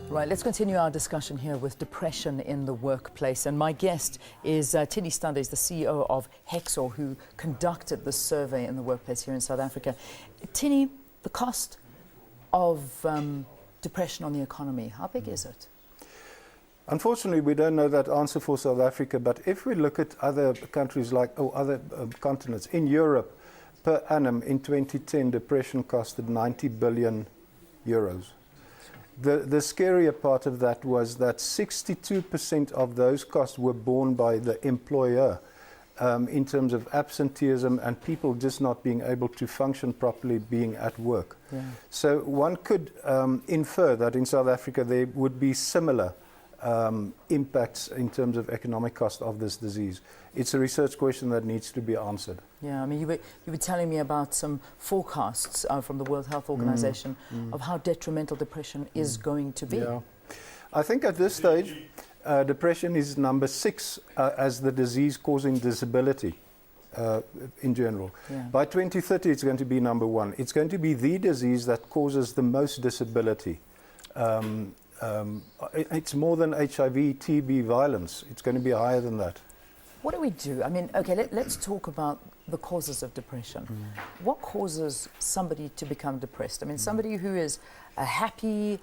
Right, let's continue our discussion here with depression in the workplace. And my guest is Tiene Stander, is the CEO of Hexor, who conducted this survey in the workplace here in South Africa. Tiene, the cost of depression on the economy, how big is it? Unfortunately, we don't know that answer for South Africa, but if we look at other countries other continents, in Europe, per annum in 2010, depression costed 90 billion euros. The scarier part of that was that 62% of those costs were borne by the employer in terms of absenteeism and people just not being able to function properly being at work. Yeah. So one could infer that in South Africa there would be similar impacts in terms of economic cost of this disease. It's a research question that needs to be answered. Yeah, I mean, you were telling me about some forecasts from the World Health Organization of how detrimental depression is going to be. Yeah. I think at this stage, depression is number 6 as the disease causing disability in general. Yeah. By 2030, it's going to be number 1. It's going to be the disease that causes the most disability. It's more than HIV, TB, violence. It's going to be higher than that. What do we do? I mean, okay, let's talk about the causes of depression. What causes somebody to become depressed? I mean, somebody who is a happy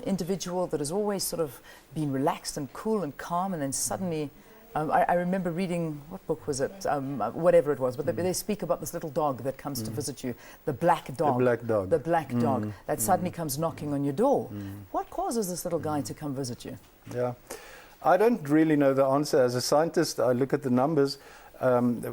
individual that has always sort of been relaxed and cool and calm, and then suddenly, I remember reading, what book was it? Whatever it was, but they speak about this little dog that comes to visit you, the black dog. The black dog. The black dog that suddenly comes knocking on your door. What causes this little guy to come visit you? Yeah. I don't really know the answer. As a scientist, I look at the numbers.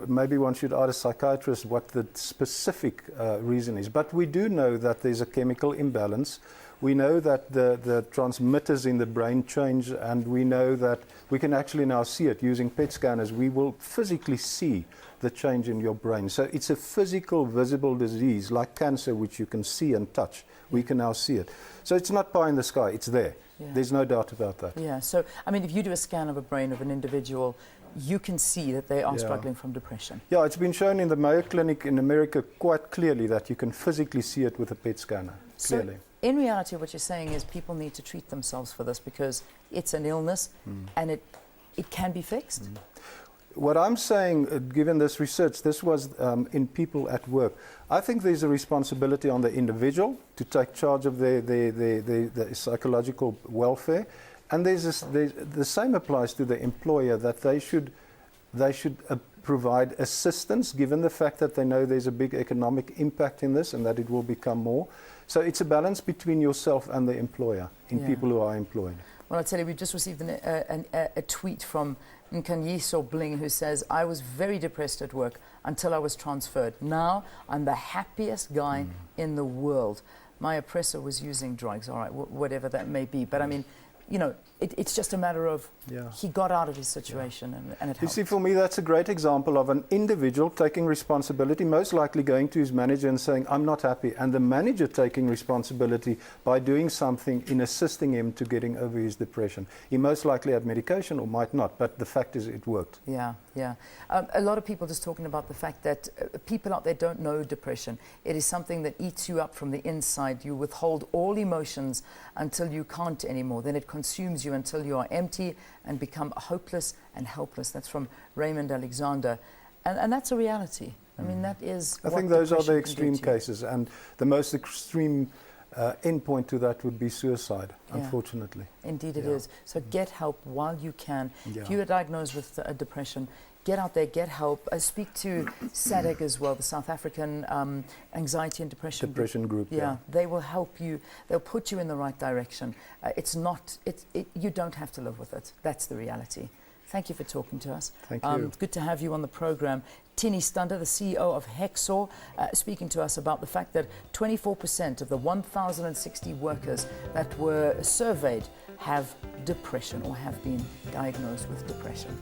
Maybe one should ask a psychiatrist what the specific reason is. But we do know that there's a chemical imbalance. We know that the transmitters in the brain change, and we know that we can actually now see it using PET scanners. We will physically see the change in your brain. So it's a physical, visible disease like cancer, which you can see and touch. We can now see it. So it's not pie in the sky, it's there. Yeah. There's no doubt about that. Yeah, so, I mean, if you do a scan of a brain of an individual, you can see that they are struggling from depression. Yeah, it's been shown in the Mayo Clinic in America quite clearly that you can physically see it with a PET scanner, clearly. So in reality, what you're saying is people need to treat themselves for this because it's an illness and it can be fixed? What I'm saying, given this research, this was in people at work. I think there's a responsibility on the individual to take charge of their psychological welfare. And the same applies to the employer, that they should provide assistance, given the fact that they know there's a big economic impact in this and that it will become more. So it's a balance between yourself and the employer in people who are employed. Well, I tell you, we just received a tweet from Nkanyiso Bling, who says, I was very depressed at work until I was transferred. Now I'm the happiest guy in the world. My oppressor was using drugs, all right, whatever that may be. But I mean, you know, it's just a matter of he got out of his situation and it helped. You see, for me, that's a great example of an individual taking responsibility, most likely going to his manager and saying, I'm not happy, and the manager taking responsibility by doing something in assisting him to getting over his depression. He most likely had medication or might not, but the fact is it worked. Yeah, yeah. A lot of people just talking about the fact that people out there don't know depression. It is something that eats you up from the inside. You withhold all emotions until you can't anymore. Then it consumes you until you are empty and become hopeless and helpless. That's from Raymond Alexander. And that's a reality. I mean, that is I think those are the extreme cases. And the most extreme endpoint to that would be suicide, unfortunately. Indeed it is. So get help while you can. If you are diagnosed with depression, get out there, get help. Speak to SADC as well, the South African Anxiety and Depression Group. Yeah, they will help you. They'll put you in the right direction. You don't have to live with it. That's the reality. Thank you for talking to us. Thank you. Good to have you on the program. Tiene Stander, the CEO of Hexor, speaking to us about the fact that 24% of the 1,060 workers that were surveyed have depression or have been diagnosed with depression.